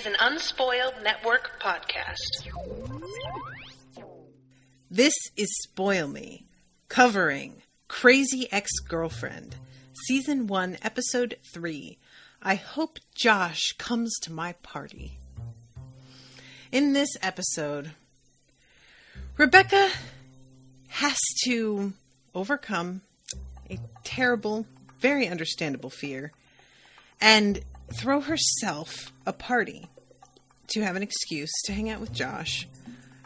an Unspoiled Network podcast. This is Spoil Me, covering Crazy Ex-Girlfriend, Season 1, Episode 3. I hope Josh comes to my party. In this episode, Rebecca has to overcome a terrible, very understandable fear and throw herself a party to have an excuse to hang out with Josh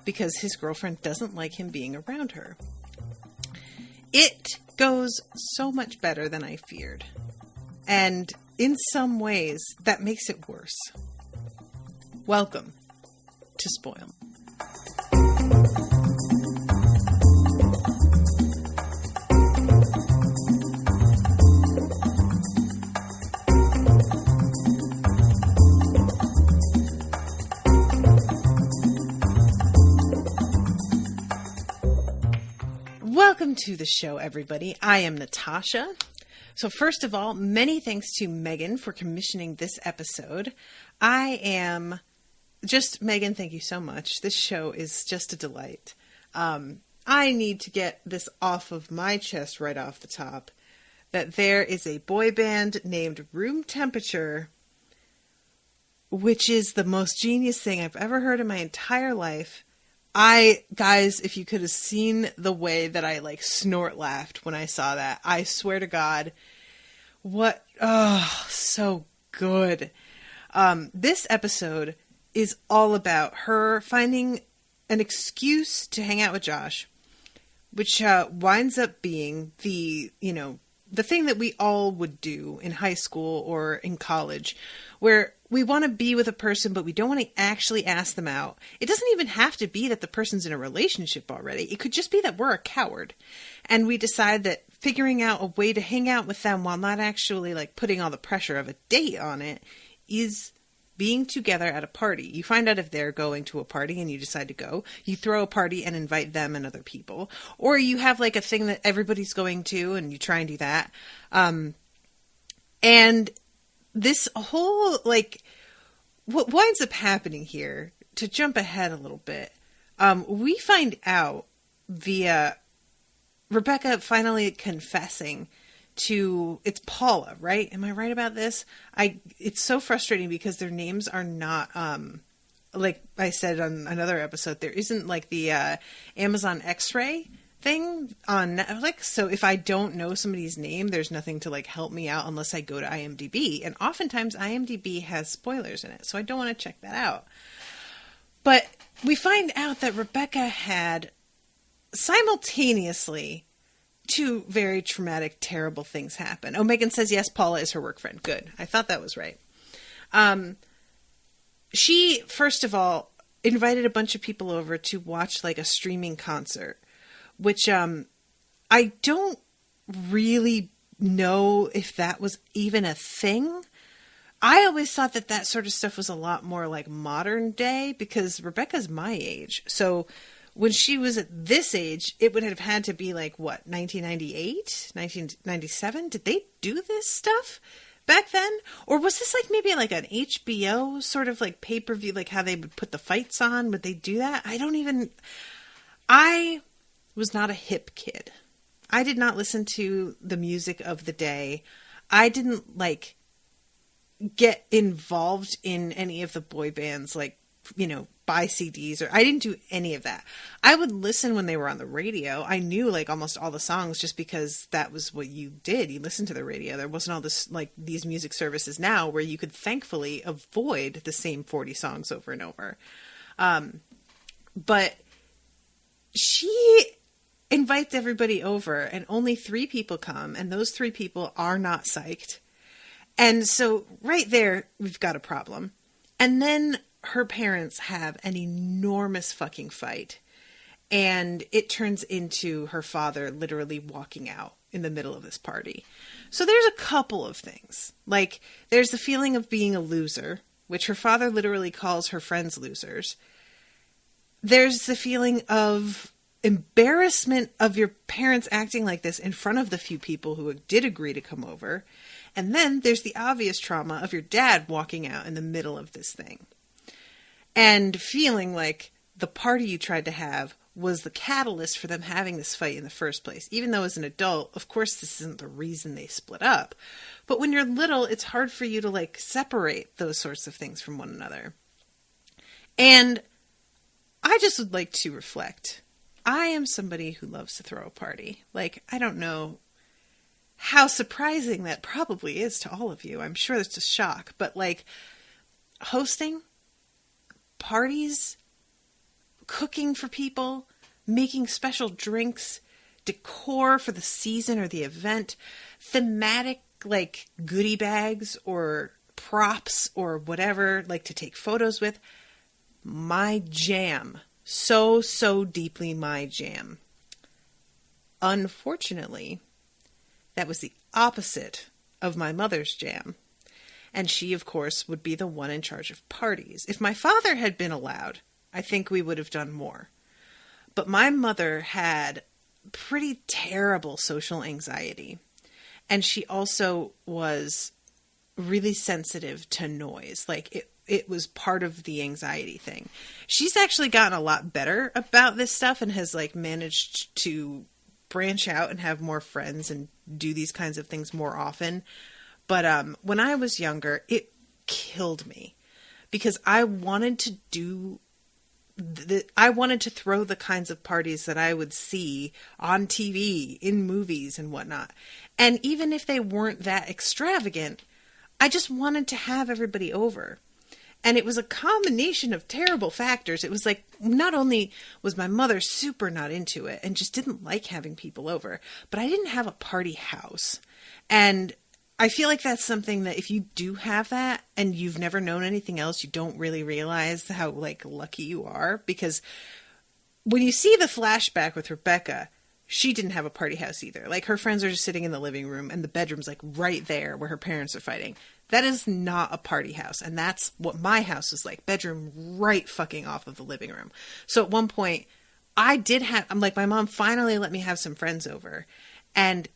because his girlfriend doesn't like him being around her. It goes so much better than I feared. And in some ways, that makes it worse. Welcome to Spoil. Welcome to the show, everybody. I am Natasha. So first of all, many thanks to Megan for commissioning this episode. Megan, thank you so much. This show is just a delight. I need to get this off of my chest right off the top, that there is a boy band named Room Temperature, which is the most genius thing I've ever heard in my entire life. Guys, if you could have seen the way that I snort laughed when I saw that, I swear to God, so good. This episode is all about her finding an excuse to hang out with Josh, which winds up being the thing that we all would do in high school or in college, where we want to be with a person, but we don't want to actually ask them out. It doesn't even have to be that the person's in a relationship already. It could just be that we're a coward. And we decide that figuring out a way to hang out with them while not actually putting all the pressure of a date on it is being together at a party. You find out if they're going to a party and you decide to go. You throw a party and invite them and other people. Or you have a thing that everybody's going to and you try and do that. And this whole, what winds up happening here, to jump ahead a little bit, we find out via Rebecca finally confessing to, it's Paula, right? Am I right about this? It's so frustrating because their names are not, like I said on another episode, there isn't the Amazon X-ray thing on Netflix. So if I don't know somebody's name, there's nothing to help me out unless I go to IMDb. And oftentimes IMDb has spoilers in it, so I don't want to check that out. But we find out that Rebecca had simultaneously two very traumatic, terrible things happen. Oh, Megan says, yes, Paula is her work friend. Good. I thought that was right. She, first of all, invited a bunch of people over to watch a streaming concert, which I don't really know if that was even a thing. I always thought that sort of stuff was a lot more modern day, because Rebecca's my age. So when she was at this age, it would have had to be 1998, 1997? Did they do this stuff back then? Or was this maybe an HBO sort of pay-per-view, how they would put the fights on? Would they do that? I was not a hip kid. I did not listen to the music of the day. I didn't get involved in any of the boy bands, buy CDs, or I didn't do any of that. I would listen when they were on the radio. I knew almost all the songs just because that was what you did. You listened to the radio. There wasn't all this these music services now where you could thankfully avoid the same 40 songs over and over. But she invites everybody over and only 3 people come, and those 3 people are not psyched. And so right there, we've got a problem. And then her parents have an enormous fucking fight, and it turns into her father literally walking out in the middle of this party. So there's a couple of things. There's the feeling of being a loser, which her father literally calls her friends losers. There's the feeling of embarrassment of your parents acting like this in front of the few people who did agree to come over. And then there's the obvious trauma of your dad walking out in the middle of this thing. and feeling like the party you tried to have was the catalyst for them having this fight in the first place. Even though as an adult, of course, this isn't the reason they split up. But when you're little, it's hard for you to like separate those sorts of things from one another. And I just would like to reflect. I am somebody who loves to throw a party. Like, I don't know how surprising that probably is to all of you. I'm sure it's a shock. But like, hosting parties, cooking for people, making special drinks, decor for the season or the event, thematic like goodie bags or props or whatever, like to take photos with. My jam. So deeply my jam. Unfortunately, that was the opposite of my mother's jam. And she, of course, would be the one in charge of parties. If my father had been allowed, I think we would have done more. But my mother had pretty terrible social anxiety. And she also was really sensitive to noise. Like, it was part of the anxiety thing. She's actually gotten a lot better about this stuff and has like managed to branch out and have more friends and do these kinds of things more often. But when I was younger, it killed me because I wanted to I wanted to throw the kinds of parties that I would see on TV, in movies and whatnot. And even if they weren't that extravagant, I just wanted to have everybody over. And it was a combination of terrible factors. It was like, not only was my mother super not into it and just didn't like having people over, but I didn't have a party house. And I feel like that's something that if you do have that and you've never known anything else, you don't really realize how like lucky you are. Because when you see the flashback with Rebecca, she didn't have a party house either. Like, her friends are just sitting in the living room and the bedroom's like right there where her parents are fighting. That is not a party house. And that's what my house was like. Bedroom right fucking off of the living room. So at one point I'm like, my mom finally let me have some friends over, and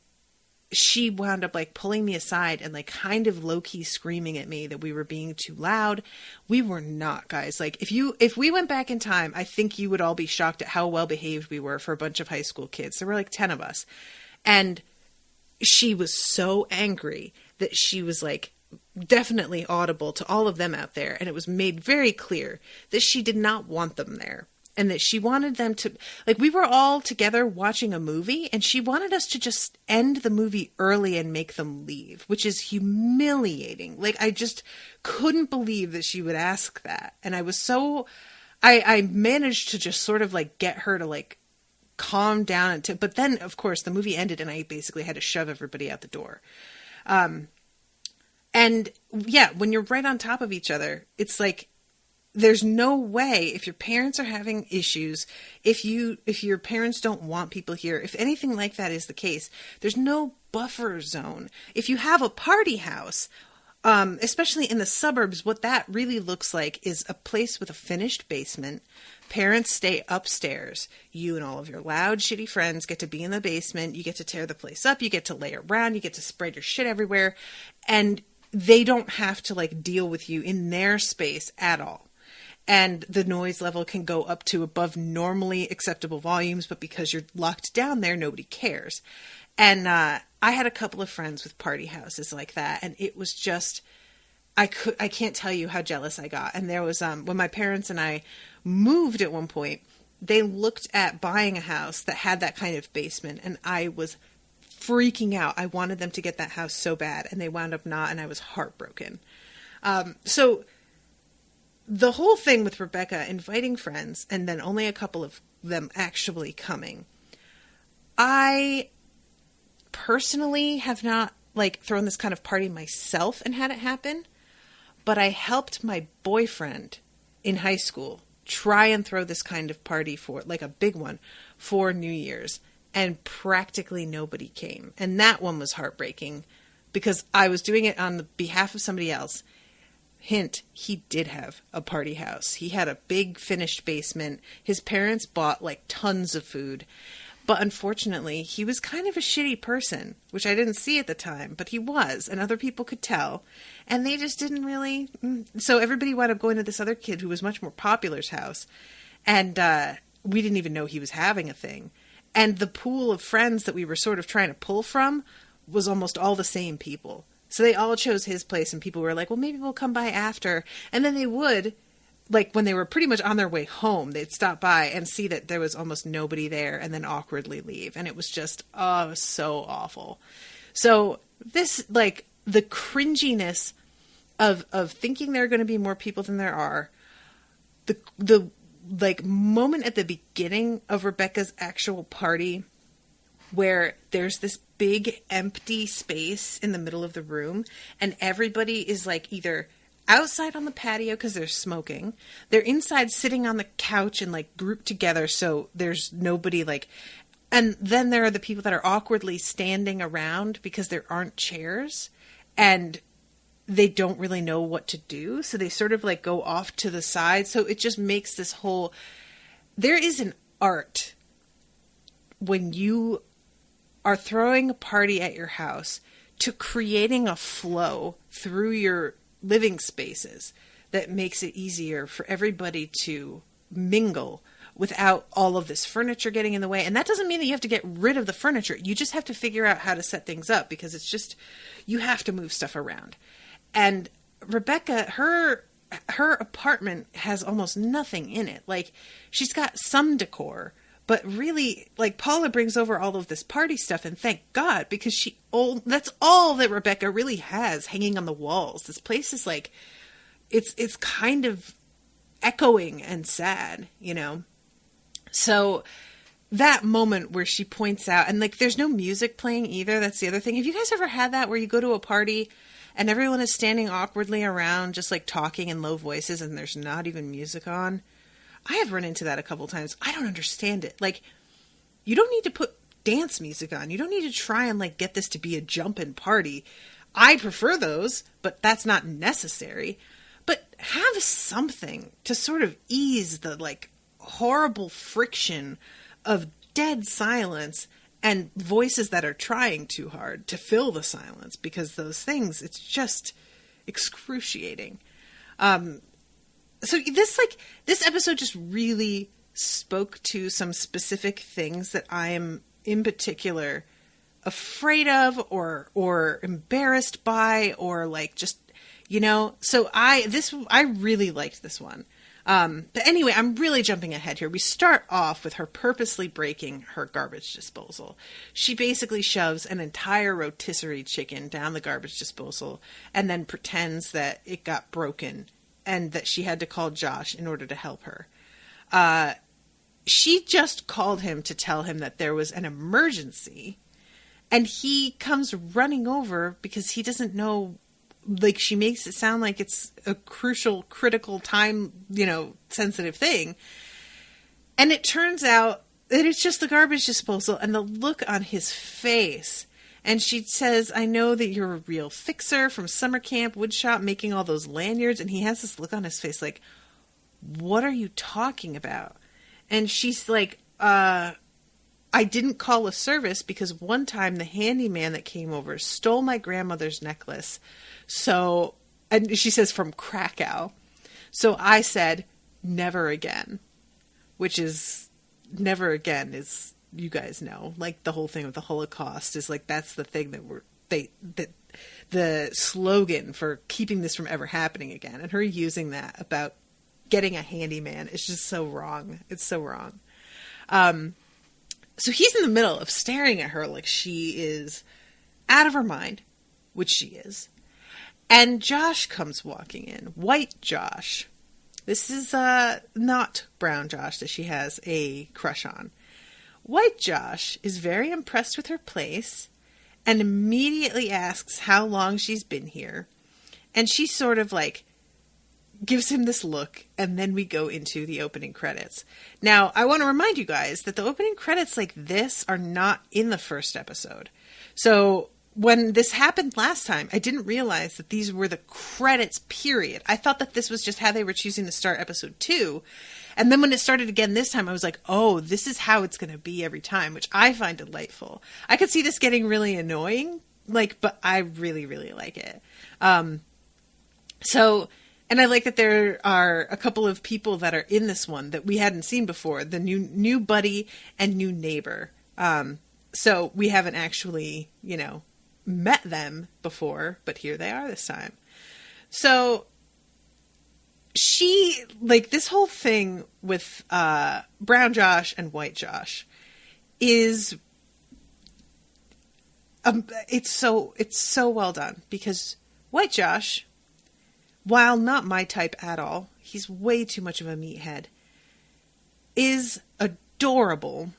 she wound up like pulling me aside and like kind of low-key screaming at me that we were being too loud. We were not, guys. Like, if we went back in time, I think you would all be shocked at how well behaved we were for a bunch of high school kids. There were like 10 of us. And she was so angry that she was like definitely audible to all of them out there. And it was made very clear that she did not want them there. And that she wanted them to, like, we were all together watching a movie, and she wanted us to just end the movie early and make them leave, which is humiliating. Like, I just couldn't believe that she would ask that. And I was so, I managed to just sort of like get her to like calm down. But then, of course, the movie ended and I basically had to shove everybody out the door. And yeah, when you're right on top of each other, it's like, there's no way, if your parents are having issues, if your parents don't want people here, if anything like that is the case, there's no buffer zone. If you have a party house, especially in the suburbs, what that really looks like is a place with a finished basement. Parents stay upstairs. You and all of your loud, shitty friends get to be in the basement. You get to tear the place up. You get to lay around. You get to spread your shit everywhere. And they don't have to like deal with you in their space at all. And the noise level can go up to above normally acceptable volumes, but because you're locked down there, nobody cares. And I had a couple of friends with party houses like that, and it was just, I can't tell you how jealous I got. And there was, when my parents and I moved at one point, they looked at buying a house that had that kind of basement, and I was freaking out. I wanted them to get that house so bad, and they wound up not, and I was heartbroken. So the whole thing with Rebecca inviting friends and then only a couple of them actually coming, I personally have not like thrown this kind of party myself and had it happen, but I helped my boyfriend in high school try and throw this kind of party for like a big one for New Year's, and practically nobody came. And that one was heartbreaking because I was doing it on the behalf of somebody else. Hint, he did have a party house. He had a big finished basement. His parents bought like tons of food. But unfortunately, he was kind of a shitty person, which I didn't see at the time, but he was, and other people could tell. And they just didn't really... So everybody wound up going to this other kid who was much more popular's house. And we didn't even know he was having a thing. And the pool of friends that we were sort of trying to pull from was almost all the same people. So they all chose his place, and people were like, well, maybe we'll come by after. And then they would... Like, when they were pretty much on their way home, they'd stop by and see that there was almost nobody there and then awkwardly leave. And it was just, it was so awful. So this, like, the cringiness of thinking there are going to be more people than there are, the like, moment at the beginning of Rebecca's actual party where there's this big empty space in the middle of the room and everybody is, like, either... outside on the patio because they're smoking. They're inside sitting on the couch and like grouped together so there's nobody like... And then there are the people that are awkwardly standing around because there aren't chairs and they don't really know what to do. So they sort of like go off to the side. So it just makes this whole... There is an art when you are throwing a party at your house to creating a flow through your living spaces that makes it easier for everybody to mingle without all of this furniture getting in the way. And that doesn't mean that you have to get rid of the furniture. You just have to figure out how to set things up because it's just, you have to move stuff around. And Rebecca, her apartment has almost nothing in it. Like, she's got some decor, but really, like, Paula brings over all of this party stuff, and thank God, because that's all that Rebecca really has hanging on the walls. This place is like, it's kind of echoing and sad, you know? So that moment where she points out, and like, there's no music playing either. That's the other thing. Have you guys ever had that where you go to a party and everyone is standing awkwardly around, just like talking in low voices, and there's not even music on? I have run into that a couple times. I don't understand it. Like, you don't need to put dance music on. You don't need to try and like get this to be a jumpin' party. I prefer those, but that's not necessary. But have something to sort of ease the like horrible friction of dead silence and voices that are trying too hard to fill the silence, because those things, it's just excruciating. So this episode just really spoke to some specific things that I am in particular afraid of or embarrassed by, or like just, you know, so I really liked this one. But anyway, I'm really jumping ahead here. We start off with her purposely breaking her garbage disposal. She basically shoves an entire rotisserie chicken down the garbage disposal and then pretends that it got broken and that she had to call Josh in order to help her. She just called him to tell him that there was an emergency, and he comes running over because he doesn't know, like, she makes it sound like it's a crucial, critical time, you know, sensitive thing. And it turns out that it's just the garbage disposal, and the look on his face. And she says, I know that you're a real fixer from summer camp, woodshop, making all those lanyards. And he has this look on his face like, what are you talking about? And she's like, I didn't call a service because one time the handyman that came over stole my grandmother's necklace. So, and she says from Krakow. So I said, never again, which is, never again is, you guys know, like the whole thing with the Holocaust is like, that's the thing that the slogan for keeping this from ever happening again. And her using that about getting a handyman is just so wrong. It's so wrong. So he's in the middle of staring at her like she is out of her mind, which she is. And Josh comes walking in. White Josh. This is not brown Josh that she has a crush on. White Josh is very impressed with her place and immediately asks how long she's been here. And she sort of like gives him this look, and then we go into the opening credits. Now, I want to remind you guys that the opening credits like this are not in the first episode. So when this happened last time, I didn't realize that these were the credits, period. I thought that this was just how they were choosing to start episode 2. And then when it started again this time, I was like, oh, this is how it's going to be every time, which I find delightful. I could see this getting really annoying, but I really, really like it. And I like that there are a couple of people that are in this one that we hadn't seen before, the new buddy and new neighbor. So we haven't actually, met them before, but here they are this time. So this whole thing with Brown Josh and White Josh is, it's so well done, because White Josh, while not my type at all, he's way too much of a meathead, is adorable,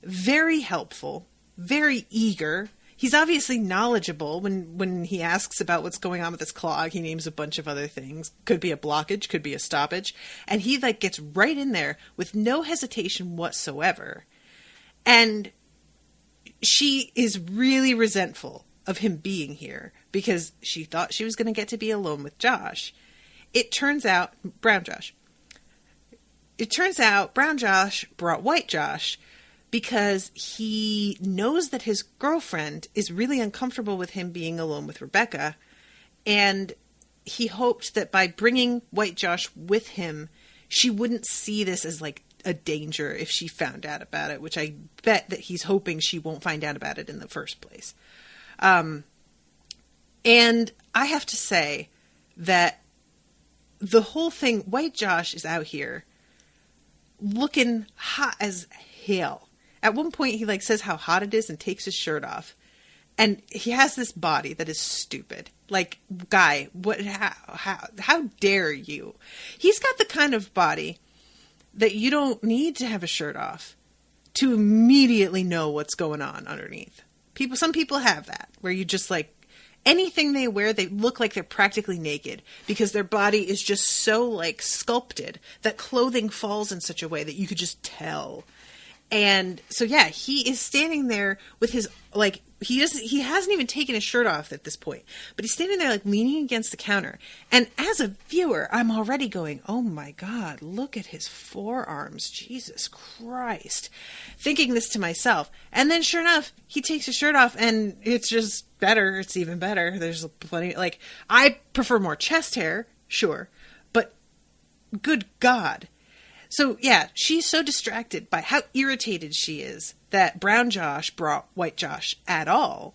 very helpful, very eager. He's obviously knowledgeable when he asks about what's going on with his clog. He names a bunch of other things. Could be a blockage, could be a stoppage. And he gets right in there with no hesitation whatsoever. And she is really resentful of him being here because she thought she was going to get to be alone with Josh. It turns out Brown Josh brought White Josh because he knows that his girlfriend is really uncomfortable with him being alone with Rebecca. And he hoped that by bringing White Josh with him, she wouldn't see this as a danger if she found out about it, which I bet that he's hoping she won't find out about it in the first place. And I have to say that the whole thing, White Josh is out here looking hot as hell. At one point, he says how hot it is and takes his shirt off. And he has this body that is stupid. Guy, how dare you? He's got the kind of body that you don't need to have a shirt off to immediately know what's going on underneath. Some people have that, where you just anything they wear, they look like they're practically naked because their body is just so sculpted that clothing falls in such a way that you could just tell. And so, yeah, he is standing there with his, he hasn't even taken his shirt off at this point, but he's standing there leaning against the counter. And as a viewer, I'm already going, oh my God, look at his forearms. Jesus Christ. Thinking this to myself. And then sure enough, he takes his shirt off and it's just better. It's even better. There's plenty, I prefer more chest hair, sure, but good God. So, yeah, she's so distracted by how irritated she is that Brown Josh brought White Josh at all,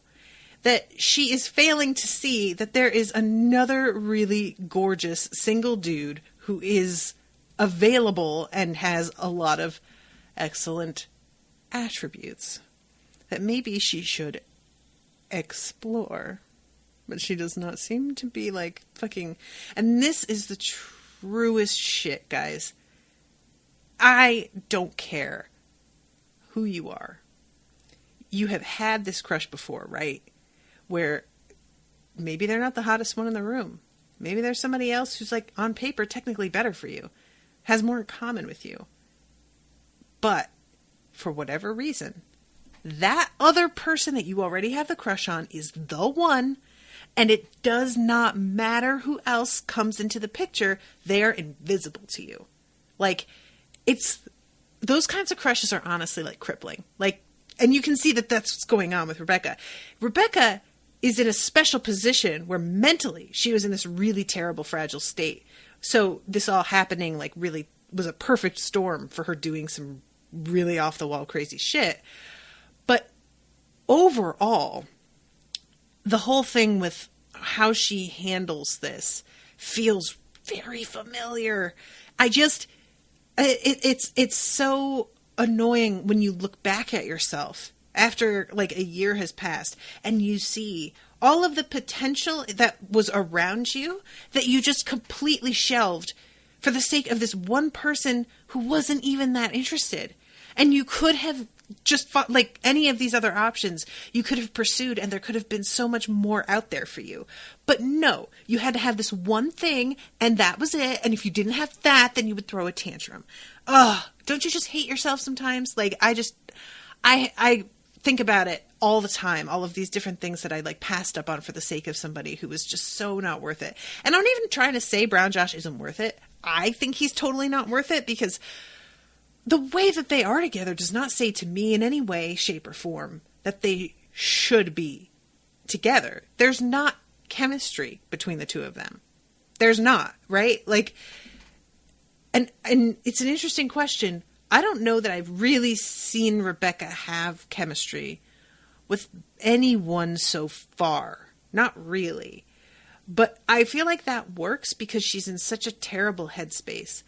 that she is failing to see that there is another really gorgeous single dude who is available and has a lot of excellent attributes that maybe she should explore. But she does not seem to be fucking... And this is the truest shit, guys. I don't care who you are. You have had this crush before, right? Where maybe they're not the hottest one in the room. Maybe there's somebody else who's on paper technically better for you, has more in common with you. But for whatever reason, that other person that you already have the crush on is the one, and it does not matter who else comes into the picture. They are invisible to you. It's those kinds of crushes are honestly crippling. And you can see that that's what's going on with Rebecca. Rebecca is in a special position where mentally she was in this really terrible, fragile state. So this all happening really was a perfect storm for her doing some really off the wall crazy shit. But overall, the whole thing with how she handles this feels very familiar. It's so annoying when you look back at yourself after a year has passed and you see all of the potential that was around you that you just completely shelved for the sake of this one person who wasn't even that interested. And you could have just fought, any of these other options you could have pursued, and there could have been so much more out there for you. But no, you had to have this one thing, and that was it. And if you didn't have that, then you would throw a tantrum. Ugh, don't you just hate yourself sometimes? I think about it all the time, all of these different things that I like passed up on for the sake of somebody who was just so not worth it. And I'm not even trying to say Brown Josh isn't worth it. I think he's totally not worth it, because the way that they are together does not say to me in any way, shape, or form that they should be together. There's not chemistry between the two of them. There's not, right? Like, and it's an interesting question. I don't know that I've really seen Rebecca have chemistry with anyone so far. Not really. But I feel like that works because she's in such a terrible headspace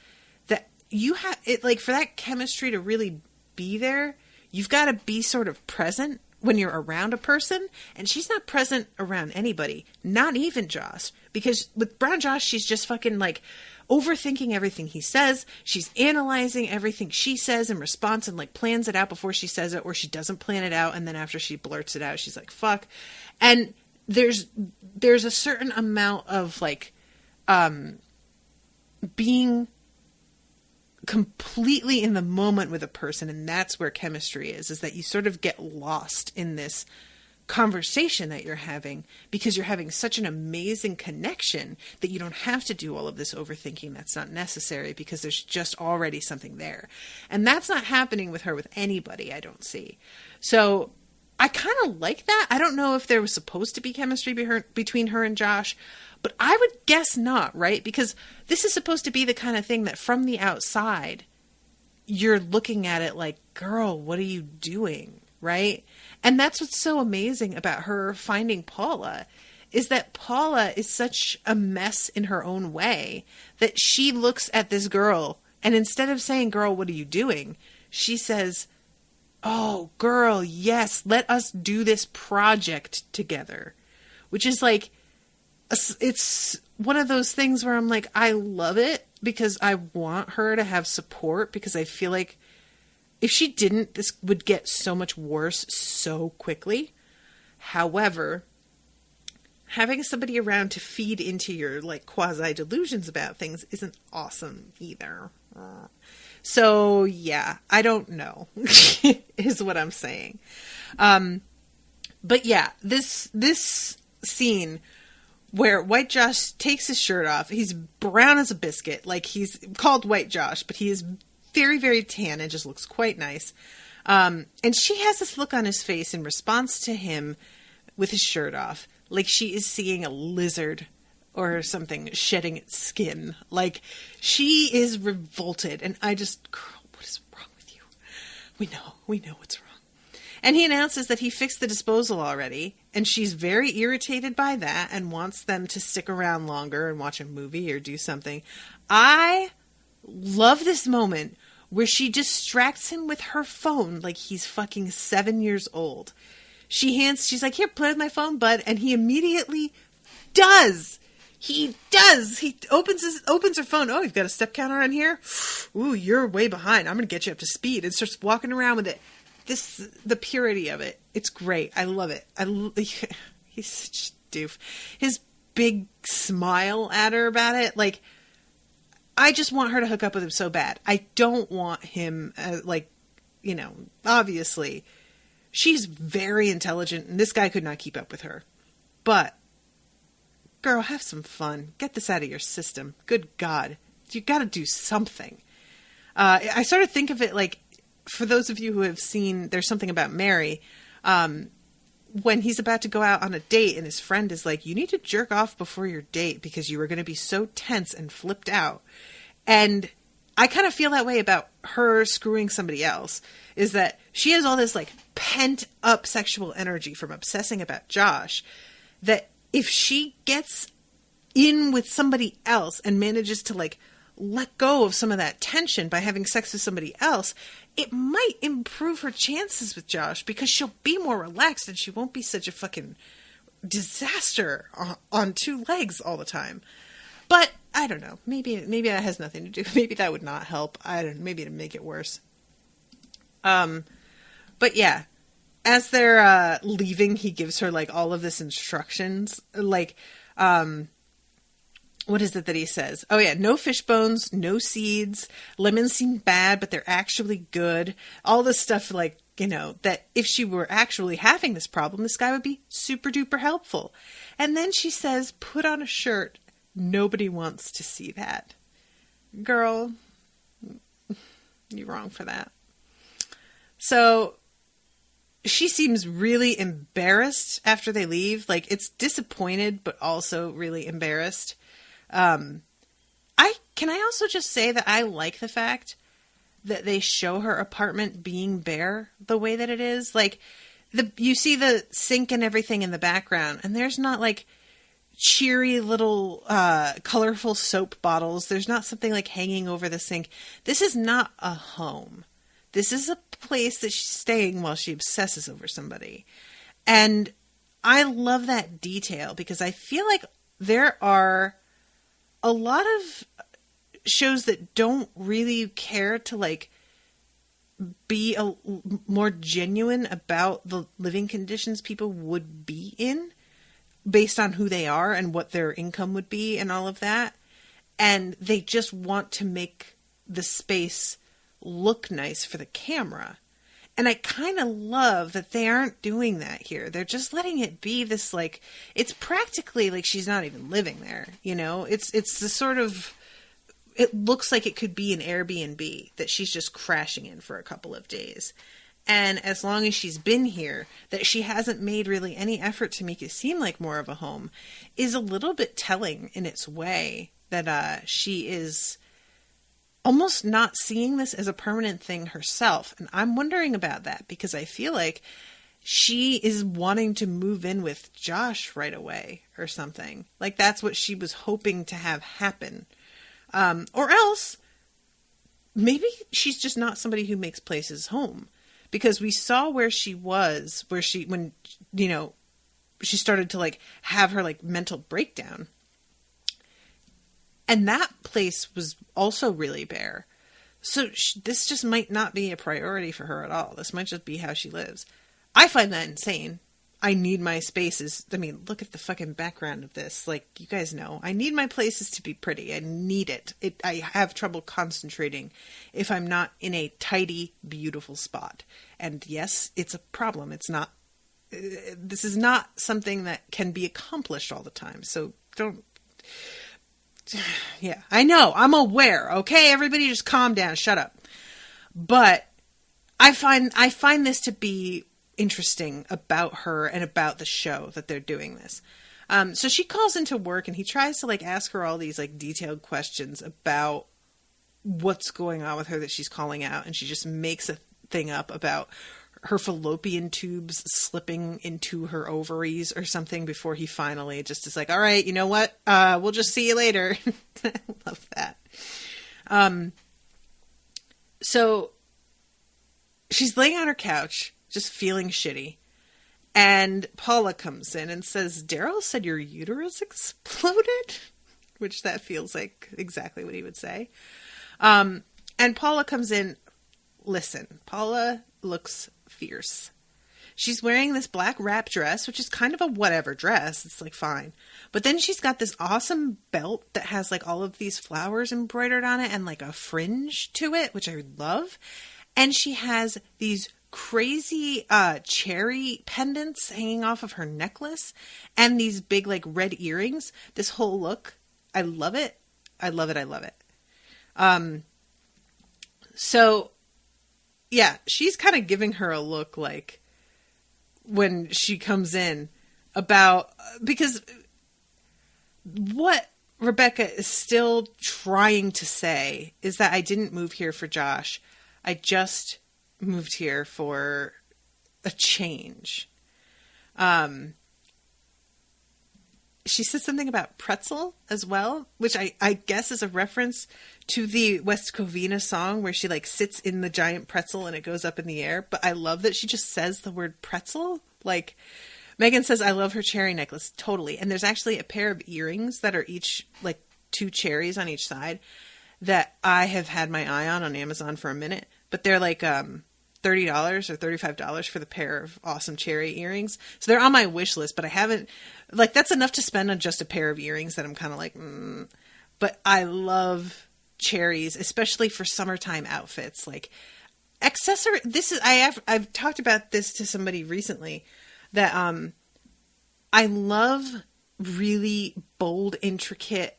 that you have it, like, for that chemistry to really be there, you've got to be sort of present when you're around a person, and she's not present around anybody, not even Josh, because with Brown Josh, she's just fucking like overthinking everything he says. She's analyzing everything she says in response and like plans it out before she says it, or she doesn't plan it out, and then after she blurts it out, she's like, fuck. And there's a certain amount of like being completely in the moment with a person, and that's where chemistry is that you sort of get lost in this conversation that you're having because you're having such an amazing connection that you don't have to do all of this overthinking that's not necessary, because there's just already something there. And that's not happening with her with anybody, I don't see. So I kind of like that. I don't know if there was supposed to be chemistry between her and Josh, but I would guess not, right? Because this is supposed to be the kind of thing that from the outside, you're looking at it like, girl, what are you doing, right? And that's what's so amazing about her finding Paula, is that Paula is such a mess in her own way that she looks at this girl, and instead of saying, girl, what are you doing? She says, oh, girl, yes, let us do this project together. Which is like, it's one of those things where I'm like, I love it because I want her to have support, because I feel like if she didn't, this would get so much worse so quickly. However, having somebody around to feed into your like quasi delusions about things isn't awesome either. So yeah, I don't know is what I'm saying. But yeah, this scene where White Josh takes his shirt off, he's brown as a biscuit, like he's called White Josh, but he is very, very tan and just looks quite nice. And she has this look on his face in response to him with his shirt off, like she is seeing a lizard or something shedding its skin. Like, she is revolted, and I just, girl, what is wrong with you? We know what's wrong. And he announces that he fixed the disposal already, and she's very irritated by that and wants them to stick around longer and watch a movie or do something. I love this moment where she distracts him with her phone like he's fucking 7 years old. She's like, here, play with my phone, bud. And he immediately does. He does. He opens her phone. Oh, you've got a step counter on here? Ooh, you're way behind. I'm going to get you up to speed. And starts walking around with it. The purity of it. It's great. I love it. He's such a doof. His big smile at her about it. Like, I just want her to hook up with him so bad. I don't want him, obviously, she's very intelligent, and this guy could not keep up with her. But, girl, have some fun. Get this out of your system. Good God. You got to do something. I sort of think of it like, for those of you who have seen There's Something About Mary, when he's about to go out on a date and his friend is like, you need to jerk off before your date because you are going to be so tense and flipped out. And I kind of feel that way about her screwing somebody else, is that she has all this like pent up sexual energy from obsessing about Josh, that if she gets in with somebody else and manages to like let go of some of that tension by having sex with somebody else, it might improve her chances with Josh, because she'll be more relaxed and she won't be such a fucking disaster on two legs all the time. But I don't know. Maybe that has nothing to do. Maybe that would not help. I don't know. Maybe it'd make it worse. But yeah, as they're leaving, he gives her like all of this instructions. Like, what is it that he says? Oh yeah, no fish bones, no seeds. Lemons seem bad, but they're actually good. All this stuff like that if she were actually having this problem, this guy would be super duper helpful. And then she says, put on a shirt. Nobody wants to see that. Girl, you're wrong for that. So she seems really embarrassed after they leave. Like, it's disappointed, but also really embarrassed. Can I also just say that I like the fact that they show her apartment being bare the way that it is. Like, you see the sink and everything in the background, and there's not like cheery little colorful soap bottles. There's not something like hanging over the sink. This is not a home. This is a place that she's staying while she obsesses over somebody. And I love that detail because I feel like there are a lot of shows that don't really care to like be more genuine about the living conditions people would be in based on who they are and what their income would be and all of that. And they just want to make the space look nice for the camera. And I kind of love that they aren't doing that here. They're just letting it be this, like, it's practically like she's not even living there, It's the sort of, it looks like it could be an Airbnb that she's just crashing in for a couple of days. And as long as she's been here, that she hasn't made really any effort to make it seem like more of a home is a little bit telling in its way that she is almost not seeing this as a permanent thing herself. And I'm wondering about that because I feel like she is wanting to move in with Josh right away or something. Like that's what she was hoping to have happen. Or else maybe she's just not somebody who makes places home, because we saw where she was, when she started to like have her like mental breakdown. And that place was also really bare. So this just might not be a priority for her at all. This might just be how she lives. I find that insane. I need my spaces. I mean, look at the fucking background of this. Like, you guys know, I need my places to be pretty. I need it. I have trouble concentrating if I'm not in a tidy, beautiful spot. And yes, it's a problem. It's not, this is not something that can be accomplished all the time. So don't, yeah, I know. I'm aware. Okay, everybody just calm down. Shut up. But I find this to be interesting about her and about the show that they're doing this. So she calls into work and he tries to like ask her all these like detailed questions about what's going on with her that she's calling out. And she just makes a thing up about her fallopian tubes slipping into her ovaries or something before he finally just is like, all right, you know what? We'll just see you later. I love that. So she's laying on her couch, just feeling shitty. And Paula comes in and says, Daryl said your uterus exploded, which that feels like exactly what he would say. And Paula comes in. Listen, Paula looks fierce. She's wearing this black wrap dress, which is kind of a whatever dress. It's like fine. But then she's got this awesome belt that has like all of these flowers embroidered on it and like a fringe to it, which I love. And she has these crazy cherry pendants hanging off of her necklace and these big like red earrings. This whole look, I love it. I love it. I love it. So yeah, she's kind of giving her a look like when she comes in about, because what Rebecca is still trying to say is that I didn't move here for Josh. I just moved here for a change. She says something about pretzel as well, which I guess is a reference to the West Covina song where she like sits in the giant pretzel and it goes up in the air. But I love that she just says the word pretzel. Like Megan says, I love her cherry necklace. Totally. And there's actually a pair of earrings that are each like 2 cherries on each side that I have had my eye on Amazon for a minute, but they're like, $30 or $35 for the pair of awesome cherry earrings. So they're on my wish list, but I haven't, like, that's enough to spend on just a pair of earrings that I'm kind of like, But I love cherries, especially for summertime outfits. Like, accessory. I've talked about this to somebody recently that I love really bold, intricate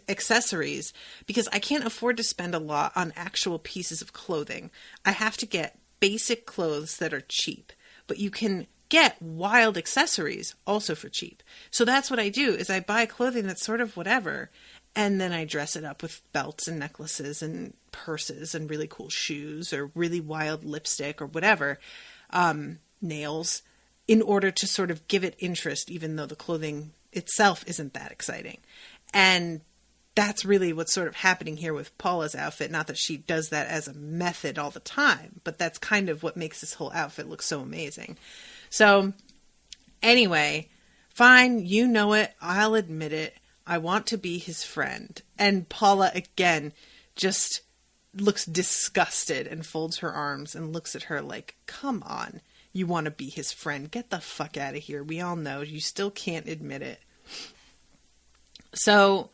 accessories because I can't afford to spend a lot on actual pieces of clothing. I have to get basic clothes that are cheap, but you can get wild accessories also for cheap. So that's what I do is I buy clothing that's sort of whatever, and then I dress it up with belts and necklaces and purses and really cool shoes or really wild lipstick or whatever, nails, in order to sort of give it interest, even though the clothing itself isn't that exciting. And that's really what's sort of happening here with Paula's outfit. Not that she does that as a method all the time, but that's kind of what makes this whole outfit look so amazing. So anyway, fine, you know it, I'll admit it. I want to be his friend. And Paula, again, just looks disgusted and folds her arms and looks at her like, come on, you want to be his friend. Get the fuck out of here. We all know you still can't admit it. So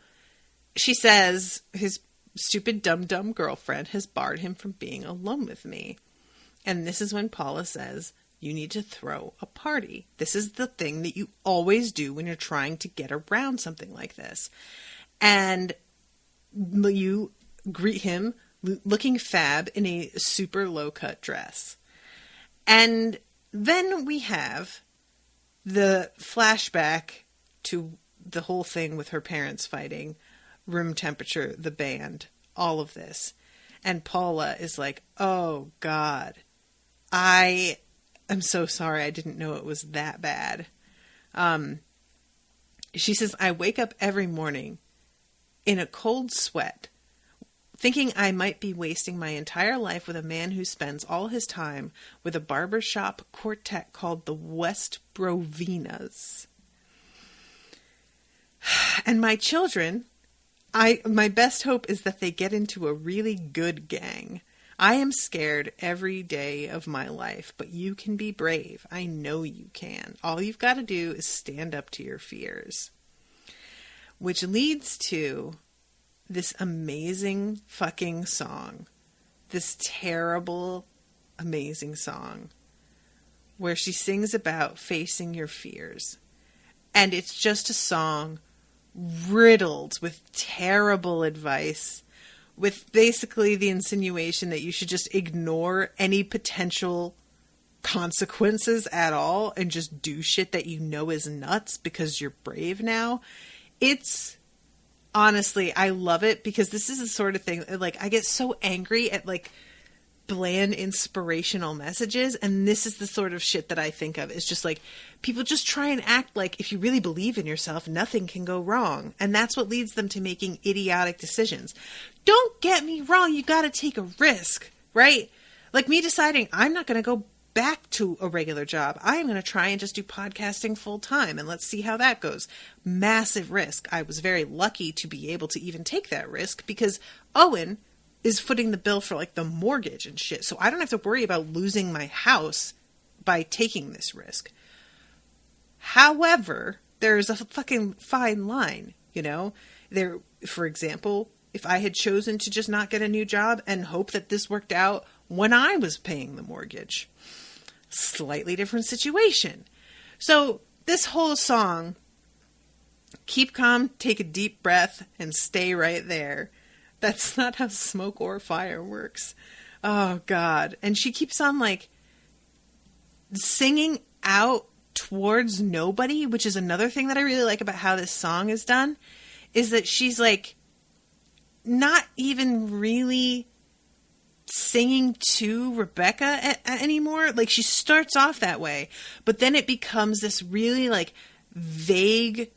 she says his stupid dumb girlfriend has barred him from being alone with me. And this is when Paula says, you need to throw a party. This is the thing that you always do when you're trying to get around something like this. And you greet him looking fab in a super low-cut dress. And then we have the flashback to the whole thing with her parents fighting, room temperature, the band, all of this. And Paula is like, oh God, I'm so sorry. I didn't know it was that bad. She says, I wake up every morning in a cold sweat, thinking I might be wasting my entire life with a man who spends all his time with a barbershop quartet called the West Brovinas. And my children, my best hope is that they get into a really good gang. I am scared every day of my life, but you can be brave. I know you can. All you've got to do is stand up to your fears. Which leads to this amazing fucking song. This terrible, amazing song. Where she sings about facing your fears. And it's just a song riddled with terrible advice, with basically the insinuation that you should just ignore any potential consequences at all and just do shit that you know is nuts because you're brave now. It's honestly, I love it because this is the sort of thing, like, I get so angry at like bland inspirational messages, and this is the sort of shit that I think of. It's just like people just try and act like if you really believe in yourself, nothing can go wrong, and that's what leads them to making idiotic decisions. Don't get me wrong, you got to take a risk, right? Like me deciding I'm not going to go back to a regular job. I am going to try and just do podcasting full time, and let's see how that goes. Massive risk. I was very lucky to be able to even take that risk because Owen is footing the bill for like the mortgage and shit. So I don't have to worry about losing my house by taking this risk. However, there's a fucking fine line, you know? There, for example, if I had chosen to just not get a new job and hope that this worked out when I was paying the mortgage, slightly different situation. So this whole song, keep calm, take a deep breath, and stay right there. That's not how smoke or fire works. Oh, God. And she keeps on, like, singing out towards nobody, which is another thing that I really like about how this song is done, is that she's, like, not even really singing to Rebecca anymore. Like, she starts off that way, but then it becomes this really, like, vague,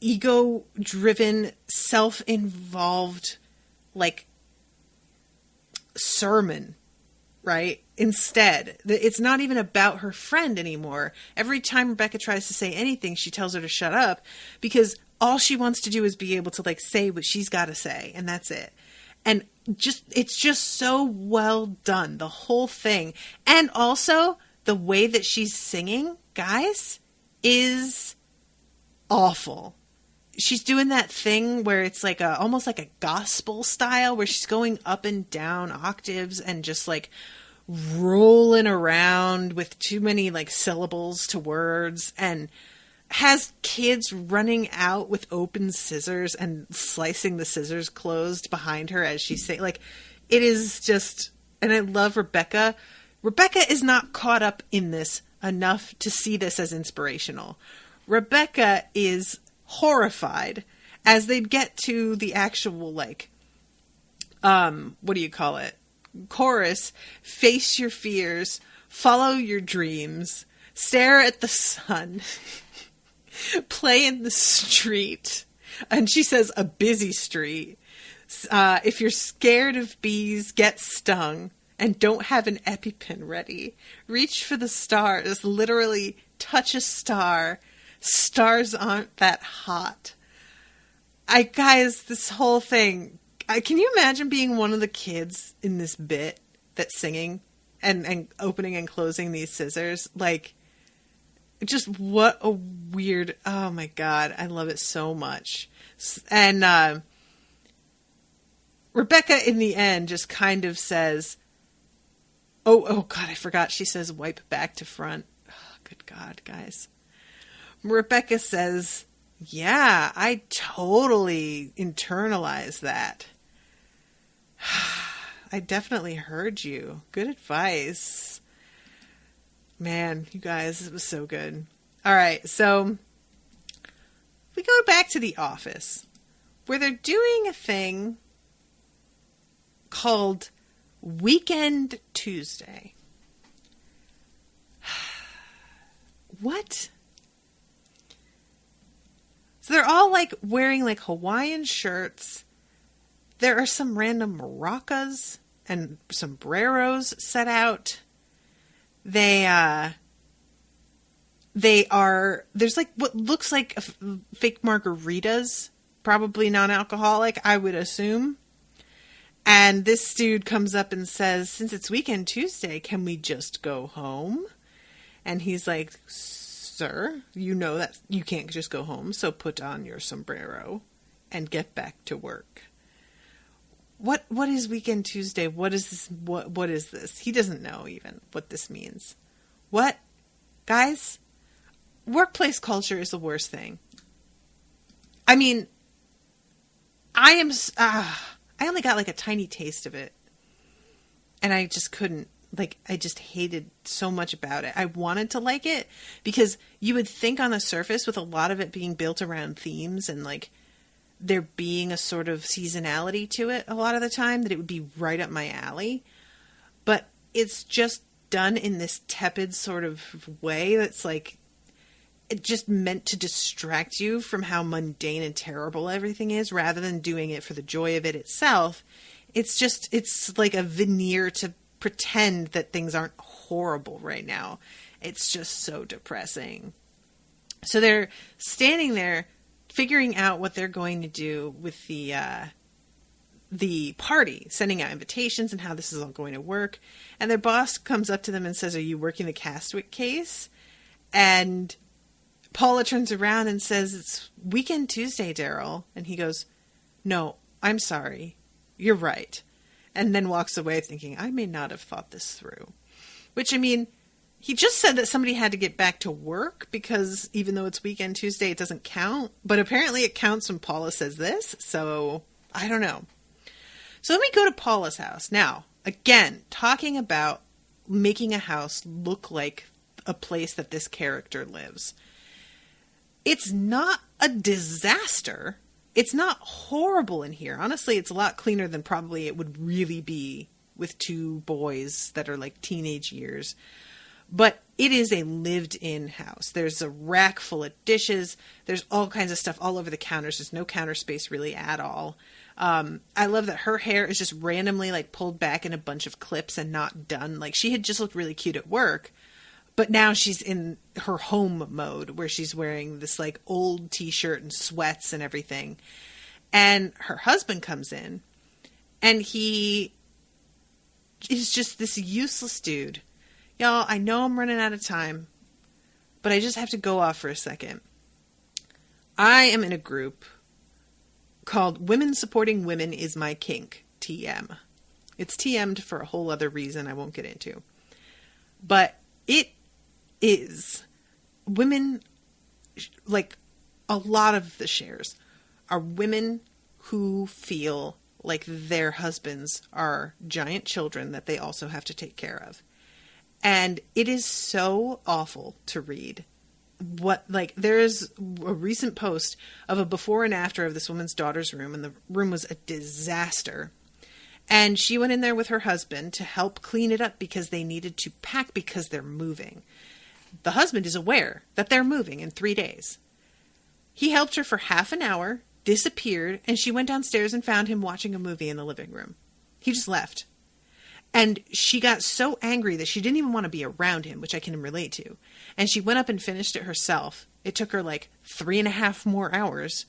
ego-driven, self-involved, like, sermon, right? Instead, it's not even about her friend anymore. Every time Rebecca tries to say anything, she tells her to shut up because all she wants to do is be able to, like, say what she's got to say, and that's it. And it's just so well done, the whole thing. And also, the way that she's singing, guys, is awful. She's doing that thing where it's like almost like a gospel style where she's going up and down octaves and just like rolling around with too many like syllables to words, and has kids running out with open scissors and slicing the scissors closed behind her as she's saying, like, it is just, and I love Rebecca. Rebecca is not caught up in this enough to see this as inspirational. Rebecca is horrified as they get to the actual, like, what do you call it? Chorus. Face your fears, follow your dreams, stare at the sun, play in the street. And she says a busy street. If you're scared of bees, get stung. And don't have an EpiPen ready. Reach for the stars. Literally touch a star. Stars aren't that hot. Guys, this whole thing. Can you imagine being one of the kids in this bit that's singing and opening and closing these scissors? Like, just what a weird, oh my God, I love it so much. And Rebecca in the end just kind of says, oh God, I forgot. She says, wipe back to front. Oh, good God, guys. Rebecca says, yeah, I totally internalized that. I definitely heard you. Good advice. Man, you guys, it was so good. All right, so we go back to the office where they're doing a thing called Weekend Tuesday. What? So they're all like wearing like Hawaiian shirts. There are some random maracas and sombreros set out. There's like what looks like fake margaritas, probably non-alcoholic, I would assume. And this dude comes up and says, since it's Weekend Tuesday, can we just go home? And he's like, sir, you know that you can't just go home, so put on your sombrero and get back to work. What is Weekend Tuesday? What is this? What is this? He doesn't know even what this means. What? Guys, workplace culture is the worst thing. I mean, I only got like a tiny taste of it. And I just couldn't, like, I just hated so much about it. I wanted to like it because you would think on the surface, with a lot of it being built around themes and like there being a sort of seasonality to it a lot of the time, that it would be right up my alley. But it's just done in this tepid sort of way that's like, it just meant to distract you from how mundane and terrible everything is, rather than doing it for the joy of it itself. It's like a veneer to pretend that things aren't horrible right now. It's just so depressing. So they're standing there figuring out what they're going to do with the party, sending out invitations and how this is all going to work. And their boss comes up to them and says, are you working the Castwick case? And Paula turns around and says, it's Weekend Tuesday, Daryl. And he goes, no, I'm sorry. You're right. And then walks away thinking, I may not have thought this through. Which, I mean, he just said that somebody had to get back to work because even though it's Weekend Tuesday, it doesn't count. But apparently it counts when Paula says this. So I don't know. So then we go to Paula's house. Now, again, talking about making a house look like a place that this character lives. It's not a disaster. It's not horrible in here. Honestly, it's a lot cleaner than probably it would really be with two boys that are like teenage years. But it is a lived-in house. There's a rack full of dishes. There's all kinds of stuff all over the counters. There's no counter space really at all. I love that her hair is just randomly like pulled back in a bunch of clips and not done. Like, she had just looked really cute at work. But now she's in her home mode where she's wearing this like old t-shirt and sweats and everything. And her husband comes in and he is just this useless dude. Y'all, I know I'm running out of time, but I just have to go off for a second. I am in a group called Women Supporting Women is My Kink, TM. It's TM'd for a whole other reason I won't get into. But it is. Women, like a lot of the shares, are women who feel like their husbands are giant children that they also have to take care of. And it is so awful to read. There's a recent post of a before and after of this woman's daughter's room, and the room was a disaster. And she went in there with her husband to help clean it up because they needed to pack because they're moving. The husband is aware that they're moving in 3 days. He helped her for half an hour, disappeared, and she went downstairs and found him watching a movie in the living room. He just left. And she got so angry that she didn't even want to be around him, which I can relate to. And she went up and finished it herself. It took her like 3.5 more hours.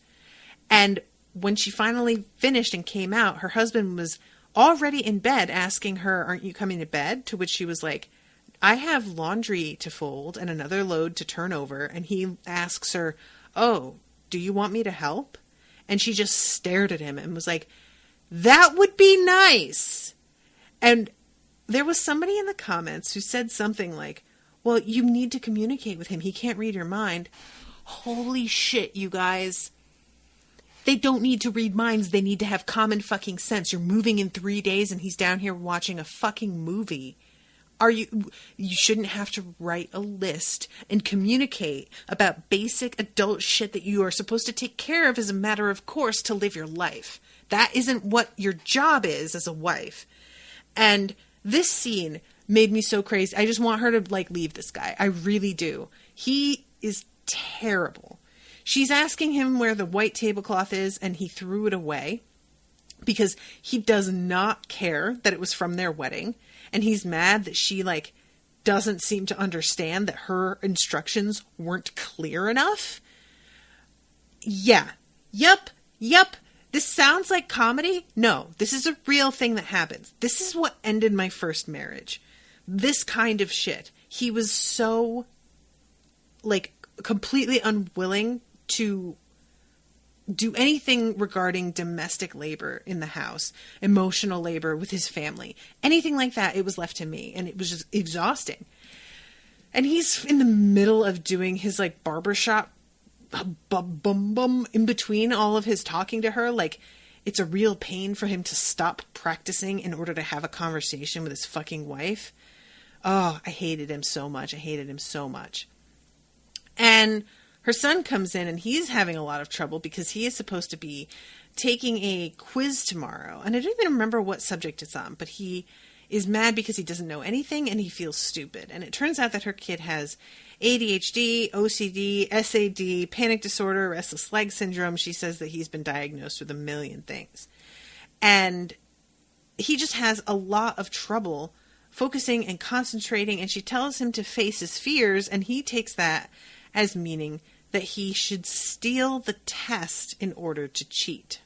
And when she finally finished and came out, her husband was already in bed asking her, "Aren't you coming to bed?" To which she was like, "I have laundry to fold and another load to turn over." And he asks her, "Oh, do you want me to help?" And she just stared at him and was like, "That would be nice." And there was somebody in the comments who said something like, "Well, you need to communicate with him. He can't read your mind." Holy shit, you guys. They don't need to read minds. They need to have common fucking sense. You're moving in 3 days and he's down here watching a fucking movie. You shouldn't have to write a list and communicate about basic adult shit that you are supposed to take care of as a matter of course to live your life. That isn't what your job is as a wife. And this scene made me so crazy. I just want her to leave this guy. I really do. He is terrible. She's asking him where the white tablecloth is, and he threw it away because he does not care that it was from their wedding. And he's mad that she doesn't seem to understand that her instructions weren't clear enough. Yeah. Yup. This sounds like comedy? No, this is a real thing that happens. This is what ended my first marriage. This kind of shit. He was so, completely unwilling to do anything regarding domestic labor in the house, emotional labor with his family, anything like that. It was left to me, and it was just exhausting. And he's in the middle of doing his barbershop bum in between all of his talking to her. It's a real pain for him to stop practicing in order to have a conversation with his fucking wife. Oh, I hated him so much. And her son comes in and he's having a lot of trouble because he is supposed to be taking a quiz tomorrow. And I don't even remember what subject it's on, but he is mad because he doesn't know anything and he feels stupid. And it turns out that her kid has ADHD, OCD, SAD, panic disorder, restless leg syndrome. She says that he's been diagnosed with a million things. And he just has a lot of trouble focusing and concentrating. And she tells him to face his fears. And he takes that as meaning that he should steal the test in order to cheat.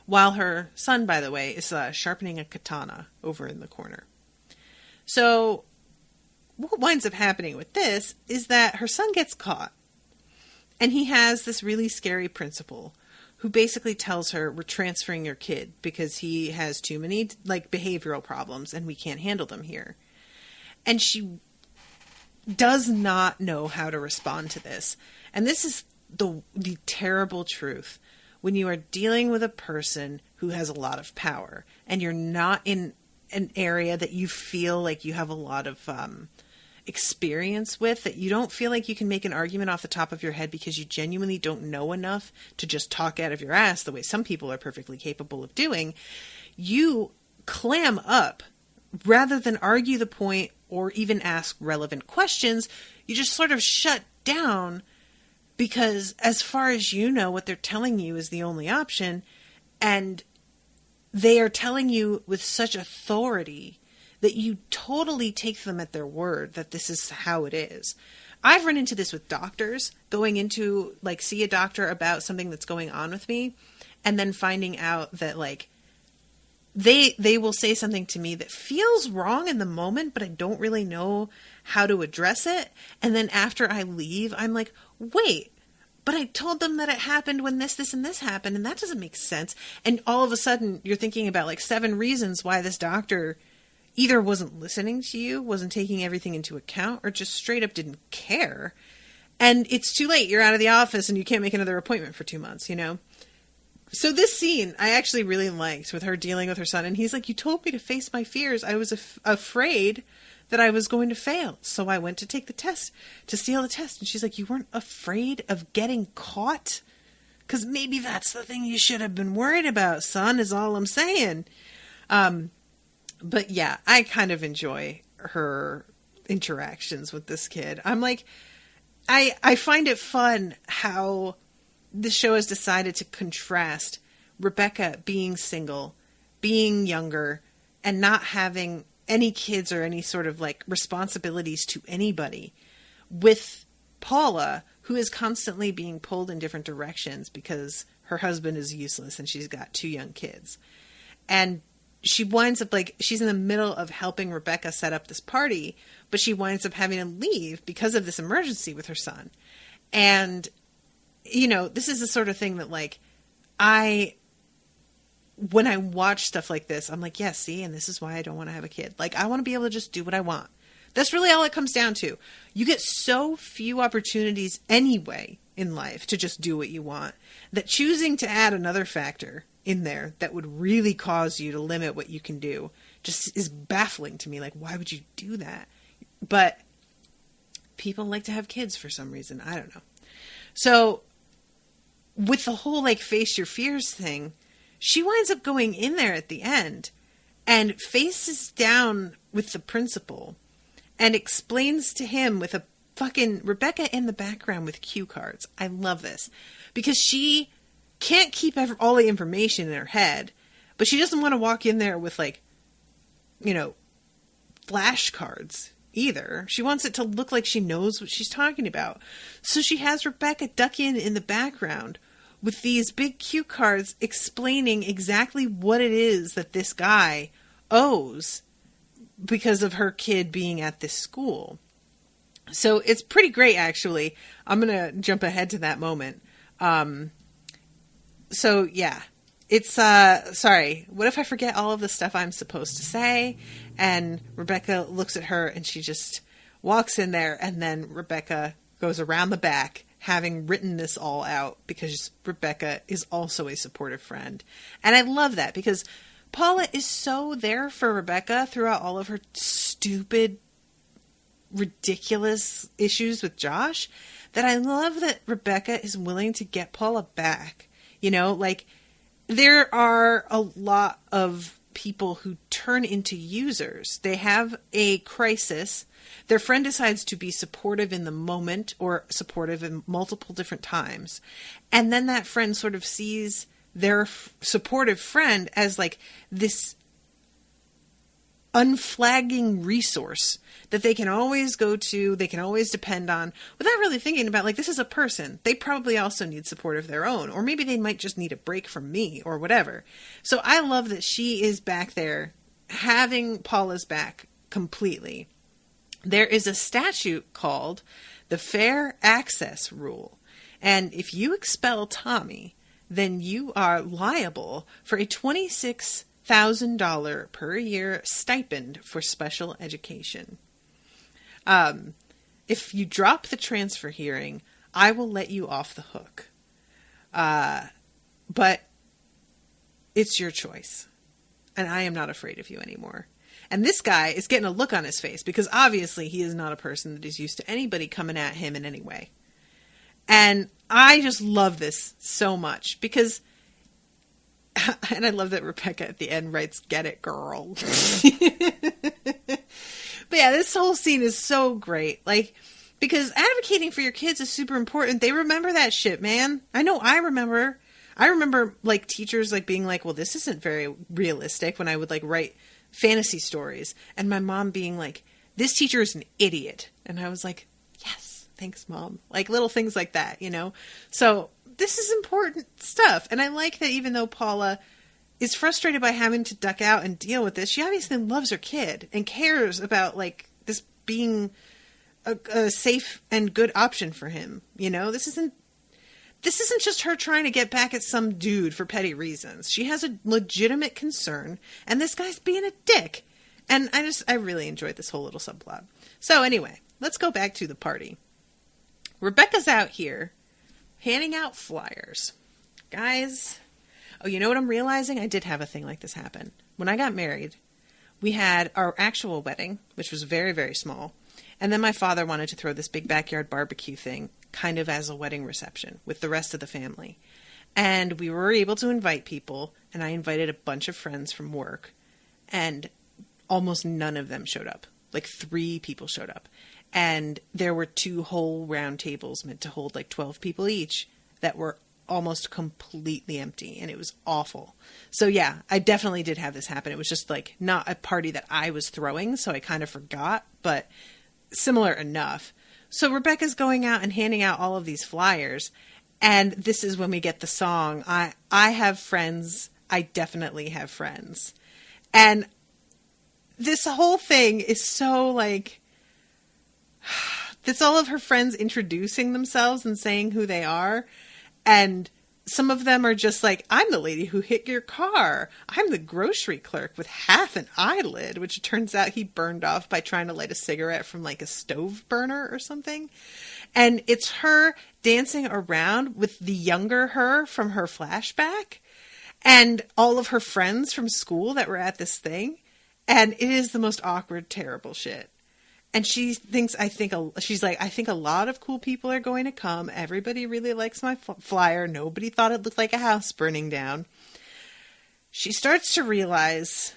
While her son, by the way, is sharpening a katana over in the corner. So what winds up happening with this is that her son gets caught. And he has this really scary principal who basically tells her, "We're transferring your kid because he has too many behavioral problems and we can't handle them here." And she does not know how to respond to this. And this is the terrible truth. When you are dealing with a person who has a lot of power and you're not in an area that you feel like you have a lot of experience with, that you don't feel like you can make an argument off the top of your head because you genuinely don't know enough to just talk out of your ass the way some people are perfectly capable of doing, you clam up rather than argue the point or even ask relevant questions. You just sort of shut down because as far as you know, what they're telling you is the only option. And they are telling you with such authority that you totally take them at their word that this is how it is. I've run into this with doctors going into see a doctor about something that's going on with me and then finding out that they will say something to me that feels wrong in the moment, but I don't really know how to address it. And then after I leave, I'm like, wait, but I told them that it happened when this, and this happened, and that doesn't make sense. And all of a sudden, you're thinking about like 7 reasons why this doctor either wasn't listening to you, wasn't taking everything into account, or just straight up didn't care. And it's too late. You're out of the office and you can't make another appointment for 2 months, you know? So this scene I actually really liked, with her dealing with her son. And he's like, you told me to face my fears. I was afraid that I was going to fail. So I went to take the test, to steal the test. And she's like, you weren't afraid of getting caught? Because maybe that's the thing you should have been worried about, son, is all I'm saying. But yeah, I kind of enjoy her interactions with this kid. I'm like, I find it fun how the show has decided to contrast Rebecca being single, being younger, and not having any kids or any sort of like responsibilities to anybody, with Paula, who is constantly being pulled in different directions because her husband is useless and she's got 2 young kids. And she winds up like, she's in the middle of helping Rebecca set up this party, but she winds up having to leave because of this emergency with her son. And, you know, this is the sort of thing that like, when I watch stuff like this, I'm like, yeah, see, and this is why I don't want to have a kid. Like, I want to be able to just do what I want. That's really all it comes down to. You get so few opportunities anyway in life to just do what you want, that choosing to add another factor in there that would really cause you to limit what you can do just is baffling to me. Like, why would you do that? But people like to have kids for some reason. I don't know. So with the whole like face your fears thing, she winds up going in there at the end and faces down with the principal and explains to him with a fucking Rebecca in the background with cue cards. I love this because she can't keep all the information in her head, but she doesn't want to walk in there with like, you know, flashcards either. She wants it to look like she knows what she's talking about. So she has Rebecca duck in the background with these big cue cards explaining exactly what it is that this guy owes because of her kid being at this school. So it's pretty great, actually. I'm going to jump ahead to that moment. So yeah, it's, sorry, what if I forget all of the stuff I'm supposed to say? And Rebecca looks at her and she just walks in there, and then Rebecca goes around the back having written this all out because Rebecca is also a supportive friend. And I love that because Paula is so there for Rebecca throughout all of her stupid, ridiculous issues with Josh, that I love that Rebecca is willing to get Paula back. You know, like, there are a lot of people who turn into users. They have a crisis. Their friend decides to be supportive in the moment or supportive in multiple different times. And then that friend sort of sees their supportive friend as like this unflagging resource that they can always go to, they can always depend on, without really thinking about, like, this is a person. They probably also need support of their own, or maybe they might just need a break from me or whatever. So I love that she is back there having Paula's back completely. There is a statute called the Fair Access Rule. And if you expel Tommy, then you are liable for a $26,000 per year stipend for special education. If you drop the transfer hearing, I will let you off the hook. But it's your choice. And I am not afraid of you anymore. And this guy is getting a look on his face because obviously he is not a person that is used to anybody coming at him in any way. And I just love this so much because, and I love that Rebecca at the end writes, "Get it, girl." But yeah, this whole scene is so great. Like, because advocating for your kids is super important. They remember that shit, man. I know I remember. I remember, like, teachers, like, being like, well, this isn't very realistic when I would, like, write fantasy stories. And my mom being like, this teacher is an idiot. And I was like, yes, thanks, Mom. Like, little things like that, you know? So this is important stuff. And I like that even though Paula is frustrated by having to duck out and deal with this, she obviously loves her kid and cares about, like, this being a safe and good option for him. You know, this isn't, this isn't just her trying to get back at some dude for petty reasons. She has a legitimate concern, and this guy's being a dick. And I really enjoyed this whole little subplot. So anyway, let's go back to the party. Rebecca's out here handing out flyers. Guys, oh, you know what I'm realizing? I did have a thing like this happen. When I got married, we had our actual wedding, which was very, very small. And then my father wanted to throw this big backyard barbecue thing, kind of as a wedding reception with the rest of the family. And we were able to invite people, and I invited a bunch of friends from work, and almost none of them showed up. Like 3 people showed up. And there were 2 whole round tables meant to hold like 12 people each that were almost completely empty, and it was awful. So yeah, I definitely did have this happen. It was just like not a party that I was throwing, so I kind of forgot, but similar enough. So Rebecca's going out and handing out all of these flyers, and this is when we get the song, I have friends, I definitely have friends. And this whole thing is so like, it's all of her friends introducing themselves and saying who they are. And some of them are just like, I'm the lady who hit your car. I'm the grocery clerk with half an eyelid, which it turns out he burned off by trying to light a cigarette from like a stove burner or something. And it's her dancing around with the younger her from her flashback and all of her friends from school that were at this thing. And it is the most awkward, terrible shit. And she thinks, she's like, I think a lot of cool people are going to come. Everybody really likes my flyer. Nobody thought it looked like a house burning down. She starts to realize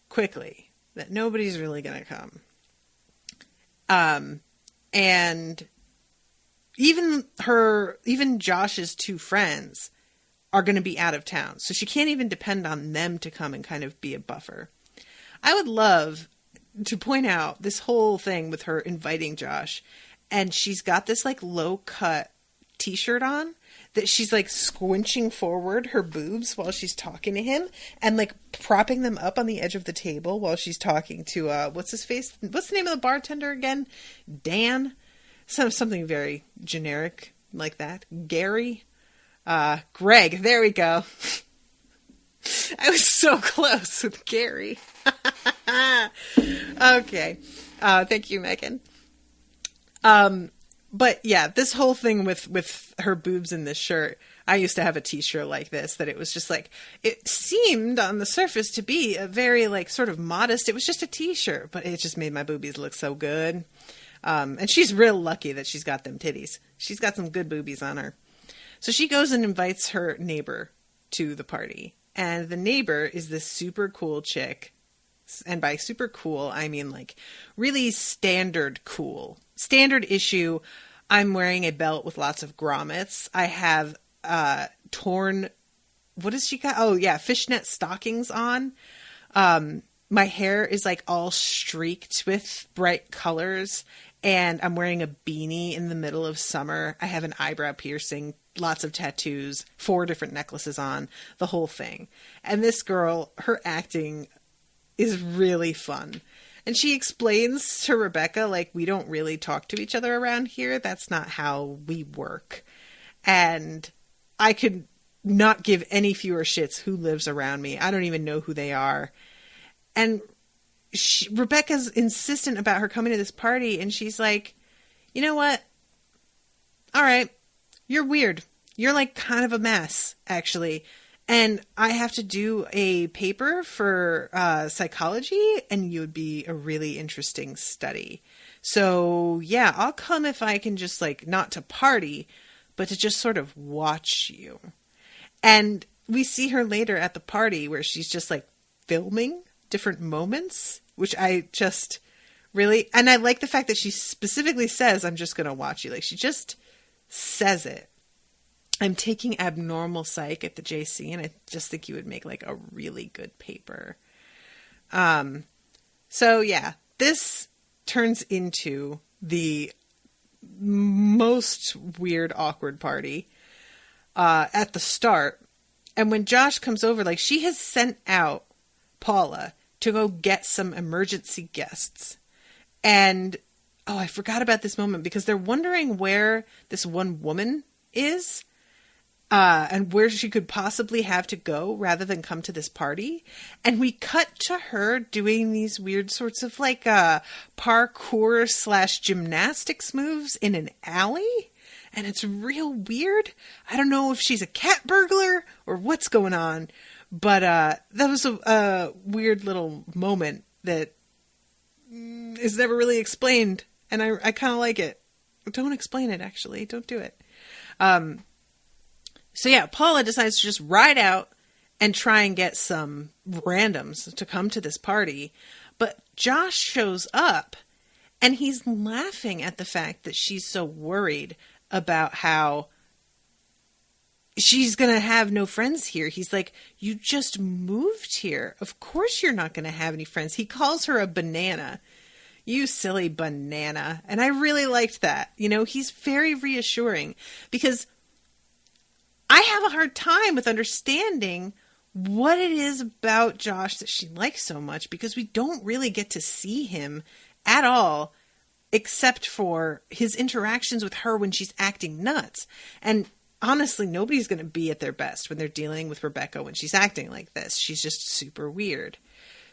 quickly that nobody's really going to come. And even Josh's 2 friends are going to be out of town. So she can't even depend on them to come and kind of be a buffer. I would love to point out this whole thing with her inviting Josh, and she's got this like low cut t-shirt on that she's like squinching forward her boobs while she's talking to him and like propping them up on the edge of the table while she's talking to what's the name of the bartender again? Dan? Something very generic like that. Gary? Greg, there we go. I was so close with Gary. Okay. Thank you, Megan. But yeah, this whole thing with her boobs in this shirt, I used to have a t-shirt like this that it was just like, it seemed on the surface to be a very like sort of modest, it was just a t-shirt, but it just made my boobies look so good. And she's real lucky that she's got them titties. She's got some good boobies on her. So she goes and invites her neighbor to the party. And the neighbor is this super cool chick. And by super cool, I mean like really standard cool. Standard issue, I'm wearing a belt with lots of grommets. I have torn, what does she got? Oh yeah, fishnet stockings on. My hair is like all streaked with bright colors. And I'm wearing a beanie in the middle of summer. I have an eyebrow piercing, lots of tattoos, 4 different necklaces on, the whole thing. And this girl, her acting is really fun. And she explains to Rebecca, like, we don't really talk to each other around here. That's not how we work. And I could not give any fewer shits who lives around me. I don't even know who they are. And Rebecca's insistent about her coming to this party, and she's like, you know what? All right. You're weird. You're like kind of a mess, actually. And I have to do a paper for psychology, and you would be a really interesting study. So yeah, I'll come if I can just like, not to party, but to just sort of watch you. And we see her later at the party where she's just like filming different moments, which I just really, and I like the fact that she specifically says, I'm just going to watch you. Like she just says it. I'm taking abnormal psych at the JC, and I just think you would make like a really good paper. So yeah, this turns into the most weird, awkward party at the start. And when Josh comes over, like she has sent out Paula to go get some emergency guests. And, oh, I forgot about this moment because they're wondering where this one woman is. and where she could possibly have to go rather than come to this party. And we cut to her doing these weird sorts of like parkour / gymnastics moves in an alley. And it's real weird. I don't know if she's a cat burglar or what's going on. But that was a weird little moment that is never really explained. And I kind of like it. Don't explain it, actually. Don't do it. So yeah, Paula decides to just ride out and try and get some randoms to come to this party. But Josh shows up and he's laughing at the fact that she's so worried about how she's going to have no friends here. He's like, you just moved here. Of course you're not going to have any friends. He calls her a banana. You silly banana. And I really liked that. You know, he's very reassuring because I have a hard time with understanding what it is about Josh that she likes so much because we don't really get to see him at all except for his interactions with her when she's acting nuts. And honestly, nobody's going to be at their best when they're dealing with Rebecca when she's acting like this. She's just super weird.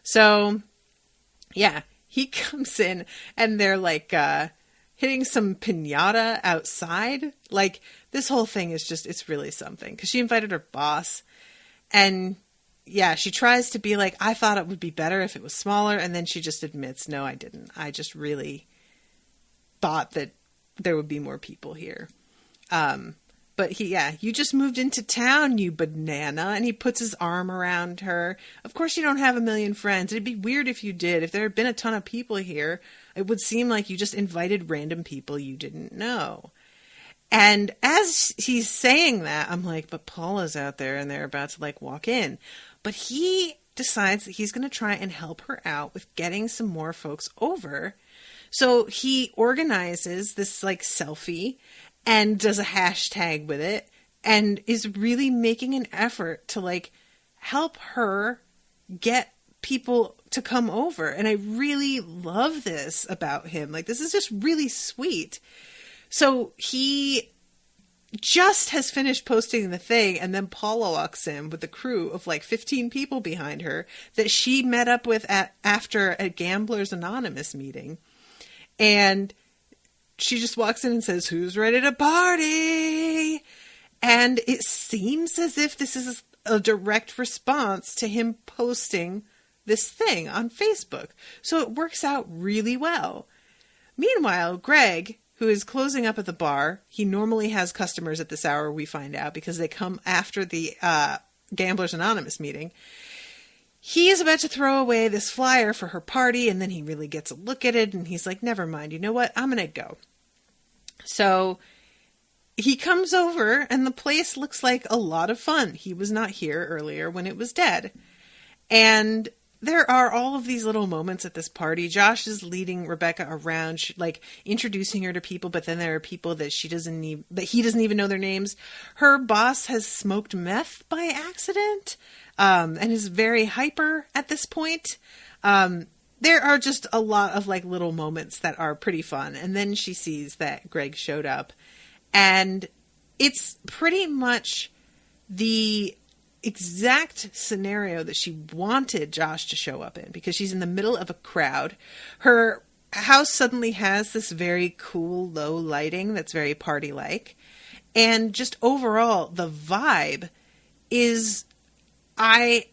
So, yeah, he comes in and they're like hitting some piñata outside. Like, this whole thing is just, it's really something. Because she invited her boss. And, yeah, she tries to be like, I thought it would be better if it was smaller. And then she just admits, no, I didn't. I just really thought that there would be more people here. But you just moved into town, you banana. And he puts his arm around her. Of course you don't have a million friends. It'd be weird if you did. If there had been a ton of people here, it would seem like you just invited random people you didn't know. And as he's saying that, I'm like, but Paula's out there and they're about to like walk in. But he decides that he's going to try and help her out with getting some more folks over. So he organizes this like selfie and does a hashtag with it and is really making an effort to like help her get people to come over. And I really love this about him. Like, this is just really sweet. So he just has finished posting the thing and then Paula walks in with a crew of like 15 people behind her that she met up with after a Gamblers Anonymous meeting. And she just walks in and says, who's ready to party? And it seems as if this is a direct response to him posting this thing on Facebook. So it works out really well. Meanwhile, Greg, who is closing up at the bar, he normally has customers at this hour, we find out, because they come after the Gamblers Anonymous meeting. He is about to throw away this flyer for her party, and then he really gets a look at it, and he's like, never mind, you know what? I'm going to go. So he comes over, and the place looks like a lot of fun. He was not here earlier when it was dead. And there are all of these little moments at this party. Josh is leading Rebecca around, like introducing her to people, but then there are people that he doesn't even know their names. Her boss has smoked meth by accident. And is very hyper at this point. There are just a lot of like little moments that are pretty fun. And then she sees that Greg showed up. And it's pretty much the exact scenario that she wanted Josh to show up in. Because she's in the middle of a crowd. Her house suddenly has this very cool low lighting that's very party-like. And just overall, the vibe is... I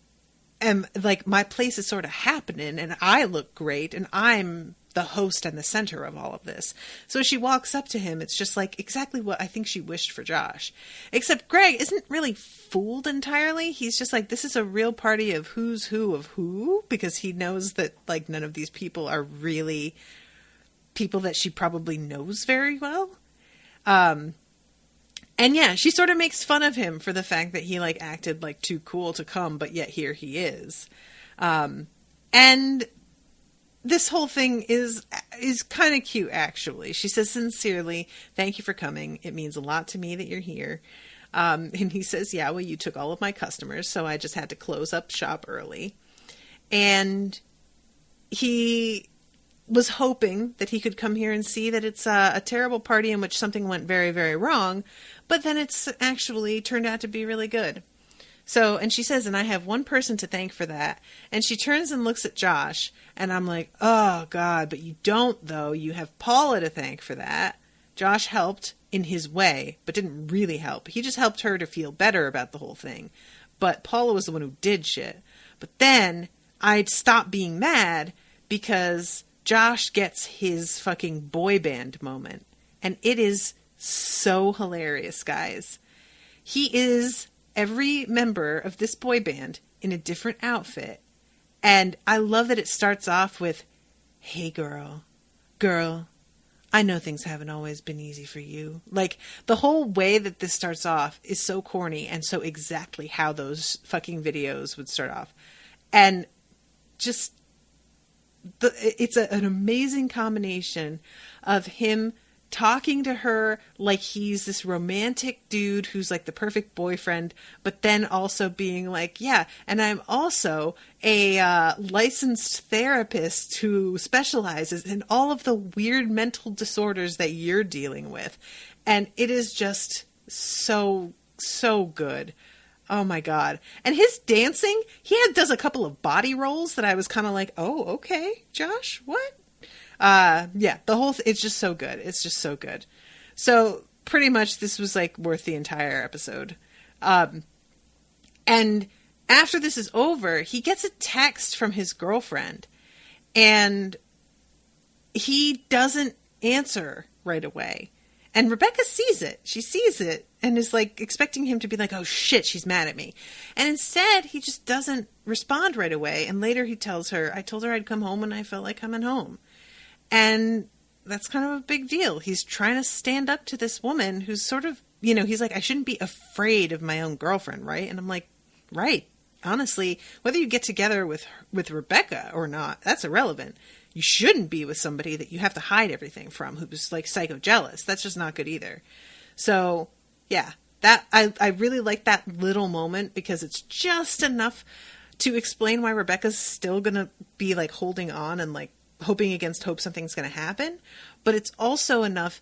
am like, my place is sort of happening and I look great and I'm the host and the center of all of this. So she walks up to him. It's just like exactly what I think she wished for Josh. Except Greg isn't really fooled entirely. He's just like, this is a real party of who's who of who, because he knows that like none of these people are really people that she probably knows very well. And yeah, she sort of makes fun of him for the fact that he like acted like too cool to come, but yet here he is. And this whole thing is kind of cute, actually. She says, sincerely, thank you for coming. It means a lot to me that you're here. And he says, yeah, well, you took all of my customers, so I just had to close up shop early. And he was hoping that he could come here and see that it's a terrible party in which something went very, very wrong, but then it's actually turned out to be really good. So, and she says, and I have one person to thank for that. And she turns and looks at Josh, and I'm like, oh, God, but you don't, though. You have Paula to thank for that. Josh helped in his way, but didn't really help. He just helped her to feel better about the whole thing. But Paula was the one who did shit. But then I'd stop being mad because Josh gets his fucking boy band moment. And it is so hilarious, guys. He is every member of this boy band in a different outfit. And I love that it starts off with, hey girl, I know things haven't always been easy for you. Like, the whole way that this starts off is so corny and so exactly how those fucking videos would start off. And just, it's an amazing combination of him talking to her like he's this romantic dude who's like the perfect boyfriend, but then also being like, yeah, and I'm also a licensed therapist who specializes in all of the weird mental disorders that you're dealing with. And it is just so good. Oh my God. And his dancing, does a couple of body rolls that I was kind of like, oh, okay, Josh, what? Yeah, the whole, it's just so good. It's just so good. So pretty much this was like worth the entire episode. And after this is over, he gets a text from his girlfriend and he doesn't answer right away. And Rebecca sees it. She sees it and is like expecting him to be like, oh shit, she's mad at me. And instead he just doesn't respond right away. And later he tells her, I told her I'd come home when I felt like coming home. And that's kind of a big deal. He's trying to stand up to this woman who's sort of, he's like, I shouldn't be afraid of my own girlfriend, right? And I'm like, right. Honestly, whether you get together with Rebecca or not, that's irrelevant. You shouldn't be with somebody that you have to hide everything from, who's like psycho jealous. That's just not good either. So, yeah, that I really like that little moment because it's just enough to explain why Rebecca's still going to be like holding on and like hoping against hope something's going to happen. But it's also enough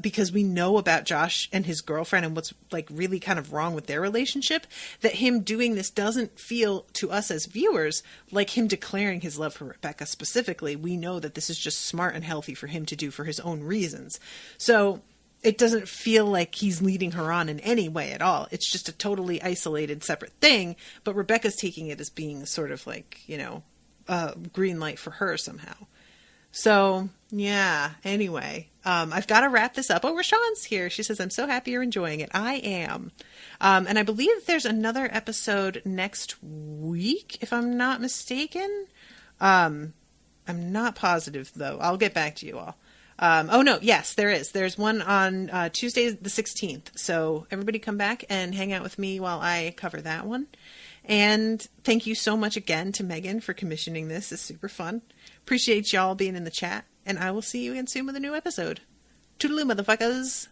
because we know about Josh and his girlfriend and what's like really kind of wrong with their relationship, that him doing this doesn't feel to us as viewers like him declaring his love for Rebecca specifically. We know that this is just smart and healthy for him to do for his own reasons. So it doesn't feel like he's leading her on in any way at all. It's just a totally isolated, separate thing. But Rebecca's taking it as being sort of like, green light for her somehow. So yeah, anyway, I've got to wrap this up. Oh, Rashawn's here. She says, I'm so happy you're enjoying it. I am. And I believe there's another episode next week, if I'm not mistaken. I'm not positive though. I'll get back to you all. Oh no, yes, there is. There's one on Tuesday the 16th. So everybody come back and hang out with me while I cover that one. And thank you so much again to Megan for commissioning this. It's super fun. Appreciate y'all being in the chat. And I will see you again soon with a new episode. Toodaloo, motherfuckers.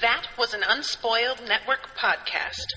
That was an Unspoiled Network podcast.